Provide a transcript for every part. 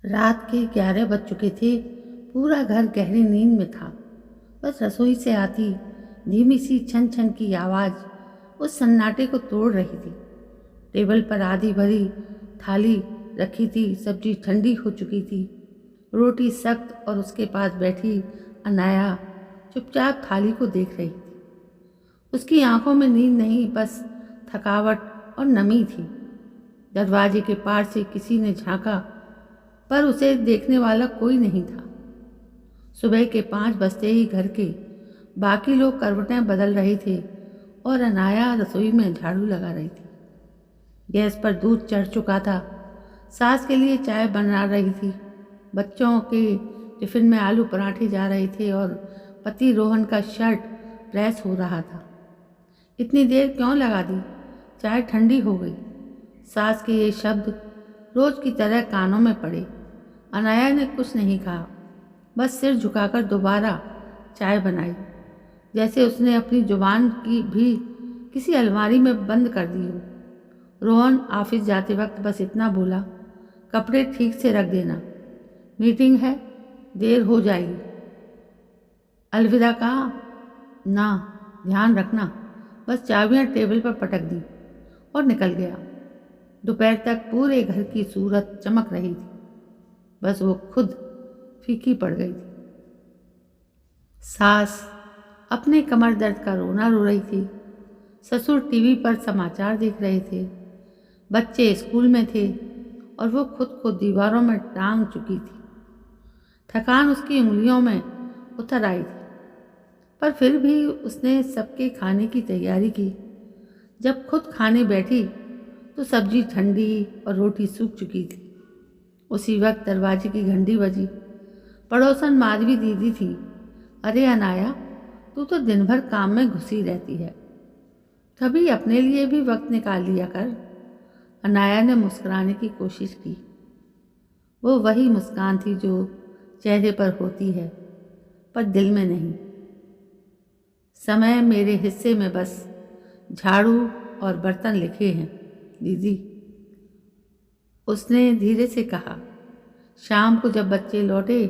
रात के 11 बज चुके थे। पूरा घर गहरी नींद में था। बस रसोई से आती धीमी सी छन छन की आवाज़ उस सन्नाटे को तोड़ रही थी। टेबल पर आधी भरी थाली रखी थी, सब्जी ठंडी हो चुकी थी, रोटी सख्त, और उसके पास बैठी अनाया चुपचाप थाली को देख रही थी। उसकी आंखों में नींद नहीं, बस थकावट और नमी थी। दरवाजे के पार से किसी ने झांका, पर उसे देखने वाला कोई नहीं था। सुबह के 5 बजते ही घर के बाकी लोग करवटें बदल रहे थे और अनाया रसोई में झाड़ू लगा रही थी। गैस पर दूध चढ़ चुका था। सास के लिए चाय बना रही थी। बच्चों के टिफिन में आलू पराठे जा रहे थे और पति रोहन का शर्ट प्रेस हो रहा था। इतनी देर क्यों लगा दी? चाय ठंडी हो गई। सास के ये शब्द रोज की तरह कानों में पड़े। अनाया ने कुछ नहीं कहा, बस सिर झुकाकर दोबारा चाय बनाई, जैसे उसने अपनी जुबान की भी किसी अलमारी में बंद कर दी हो। रोहन ऑफिस जाते वक्त बस इतना बोला, कपड़े ठीक से रख देना, मीटिंग है, देर हो जाएगी। अलविदा कहा ना, ध्यान रखना, बस चाबियां टेबल पर पटक दी और निकल गया। दोपहर तक पूरे घर की सूरत चमक रही थी, बस वो खुद फीकी पड़ गई थी। सास अपने कमर दर्द का रोना रो रही थी। ससुर टीवी पर समाचार देख रहे थे। बच्चे स्कूल में थे और वो खुद को दीवारों में टांग चुकी थी। थकान उसकी उंगलियों में उतर आई थी, पर फिर भी उसने सबके खाने की तैयारी की। जब खुद खाने बैठी तो सब्जी ठंडी और रोटी सूख चुकी थी। उसी वक्त दरवाजे की घंटी बजी। पड़ोसन माधवी दीदी थी। अरे अनाया, तू तो दिन भर काम में घुसी रहती है, कभी अपने लिए भी वक्त निकाल लिया कर। अनाया ने मुस्कुराने की कोशिश की। वो वही मुस्कान थी जो चेहरे पर होती है, पर दिल में नहीं। समय मेरे हिस्से में बस झाड़ू और बर्तन लिखे हैं दीदी, उसने धीरे से कहा। शाम को जब बच्चे लौटे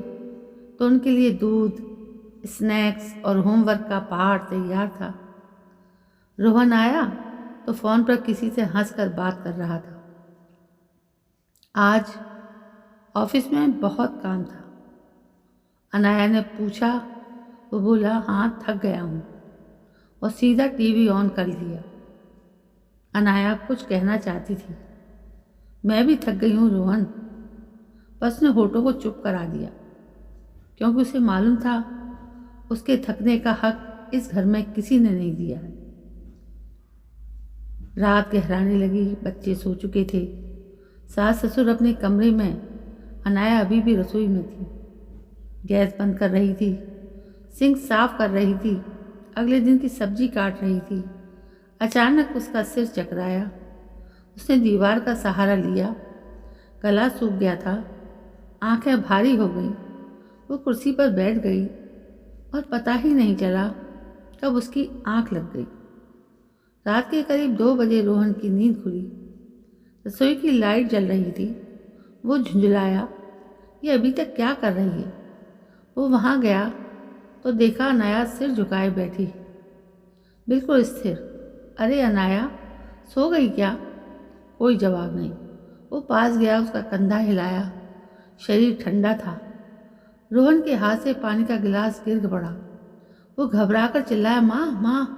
तो उनके लिए दूध, स्नैक्स और होमवर्क का पहाड़ तैयार था। रोहन आया तो फ़ोन पर किसी से हंसकर बात कर रहा था। आज ऑफिस में बहुत काम था, अनाया ने पूछा। वो बोला, हाँ थक गया हूँ, और सीधा टीवी ऑन कर लिया। अनाया कुछ कहना चाहती थी। मैं भी थक गई हूँ रोहन, बस ने होठों को चुप करा दिया, क्योंकि उसे मालूम था उसके थकने का हक इस घर में किसी ने नहीं दिया है। रात गहराने लगी, बच्चे सो चुके थे। सास ससुर अपने कमरे में, अनाया अभी भी रसोई में थी। गैस बंद कर रही थी, सिंक साफ कर रही थी, अगले दिन की सब्जी काट रही थी। अचानक उसका सिर चकराया। उसने दीवार का सहारा लिया। गला सूख गया था, आंखें भारी हो गईं। वो कुर्सी पर बैठ गई और पता ही नहीं चला कब उसकी आंख लग गई। रात के करीब 2 बजे रोहन की नींद खुली। रसोई की लाइट जल रही थी। वो झुंझलाया, ये अभी तक क्या कर रही है? वो वहाँ गया तो देखा अनाया सिर झुकाए बैठी, बिल्कुल स्थिर। अरे अनाया, सो गई क्या? कोई जवाब नहीं। वो पास गया, उसका कंधा हिलाया। शरीर ठंडा था। रोहन के हाथ से पानी का गिलास गिर पड़ा। वो घबराकर चिल्लाया, माँ माँ।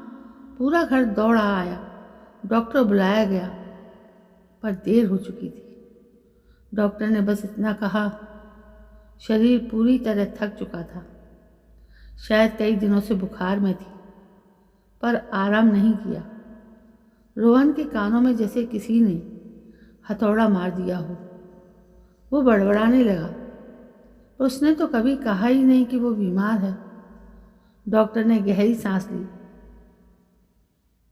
पूरा घर दौड़ा आया। डॉक्टर बुलाया गया, पर देर हो चुकी थी। डॉक्टर ने बस इतना कहा, शरीर पूरी तरह थक चुका था, शायद कई दिनों से बुखार में थी, पर आराम नहीं किया। रोहन के कानों में जैसे किसी ने हथौड़ा मार दिया हो। वो बड़बड़ाने लगा, पर उसने तो कभी कहा ही नहीं कि वो बीमार है। डॉक्टर ने गहरी सांस ली।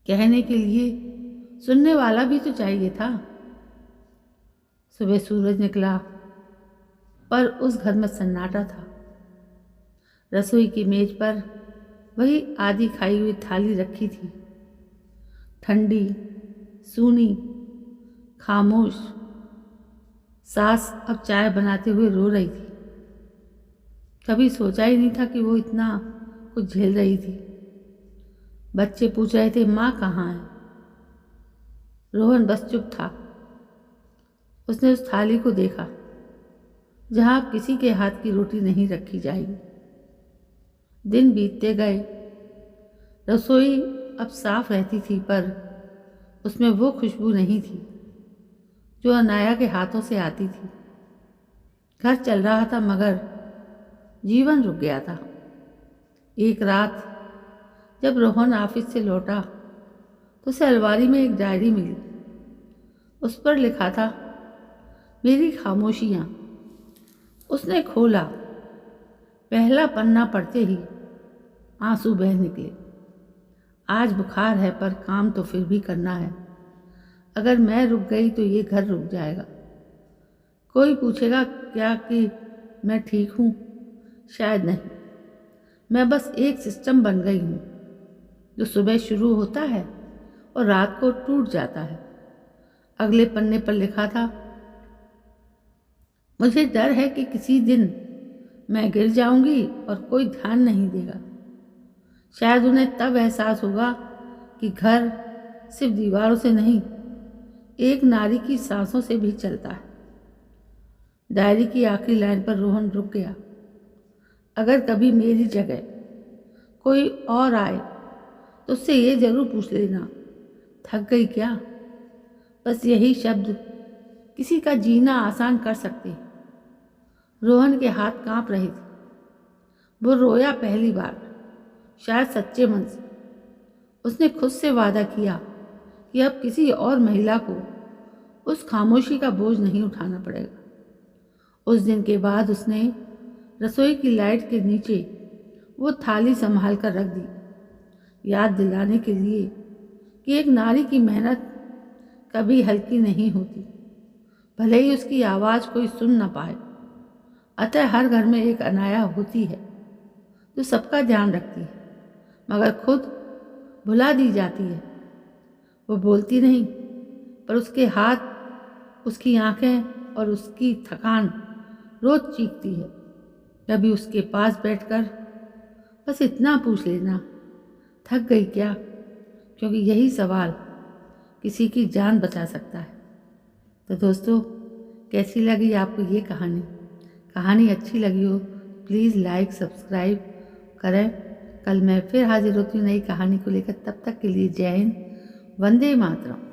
कहने के लिए सुनने वाला भी तो चाहिए था। सुबह सूरज निकला, पर उस घर में सन्नाटा था। रसोई की मेज पर वही आधी खाई हुई थाली रखी थी, ठंडी, सूनी, खामोश। सास अब चाय बनाते हुए रो रही थी। कभी सोचा ही नहीं था कि वो इतना कुछ झेल रही थी। बच्चे पूछ रहे थे, माँ कहाँ है? रोहन बस चुप था। उसने उस थाली को देखा जहाँ अब किसी के हाथ की रोटी नहीं रखी जाएगी। दिन बीतते गए। रसोई अब साफ रहती थी, पर उसमें वो खुशबू नहीं थी जो अनाया के हाथों से आती थी। घर चल रहा था मगर जीवन रुक गया था। एक रात जब रोहन ऑफिस से लौटा तो उसे अलमारी में एक डायरी मिली। उस पर लिखा था, मेरी खामोशियाँ। उसने खोला। पहला पन्ना पढ़ते ही आंसू बह निकले। आज बुखार है पर काम तो फिर भी करना है। अगर मैं रुक गई तो ये घर रुक जाएगा। कोई पूछेगा क्या कि मैं ठीक हूँ? शायद नहीं। मैं बस एक सिस्टम बन गई हूँ जो सुबह शुरू होता है और रात को टूट जाता है। अगले पन्ने पर लिखा था, मुझे डर है कि किसी दिन मैं गिर जाऊंगी और कोई ध्यान नहीं देगा। शायद उन्हें तब एहसास होगा कि घर सिर्फ दीवारों से नहीं, एक नारी की सांसों से भी चलता है। डायरी की आखिरी लाइन पर रोहन रुक गया। अगर कभी मेरी जगह कोई और आए तो उससे ये जरूर पूछ लेना, थक गई क्या? बस यही शब्द किसी का जीना आसान कर सकते हैं। रोहन के हाथ कांप रहे थे। वो रोया पहली बार, शायद सच्चे मन से। उसने खुद से वादा किया कि अब किसी और महिला को उस खामोशी का बोझ नहीं उठाना पड़ेगा। उस दिन के बाद उसने रसोई की लाइट के नीचे वो थाली संभाल कर रख दी, याद दिलाने के लिए कि एक नारी की मेहनत कभी हल्की नहीं होती, भले ही उसकी आवाज़ कोई सुन न पाए। अतः हर घर में एक अनाया होती है जो सबका ध्यान रखती है, मगर खुद भुला दी जाती है। वो बोलती नहीं, पर उसके हाथ, उसकी आंखें और उसकी थकान रोज चीखती है। कभी उसके पास बैठकर बस इतना पूछ लेना, थक गई क्या? क्योंकि यही सवाल किसी की जान बचा सकता है। तो दोस्तों, कैसी लगी आपको ये कहानी? कहानी अच्छी लगी हो प्लीज़ लाइक सब्सक्राइब करें। कल मैं फिर हाजिर होती हूँ नई कहानी को लेकर। तब तक के लिए जय हिंद, वंदे मातरम।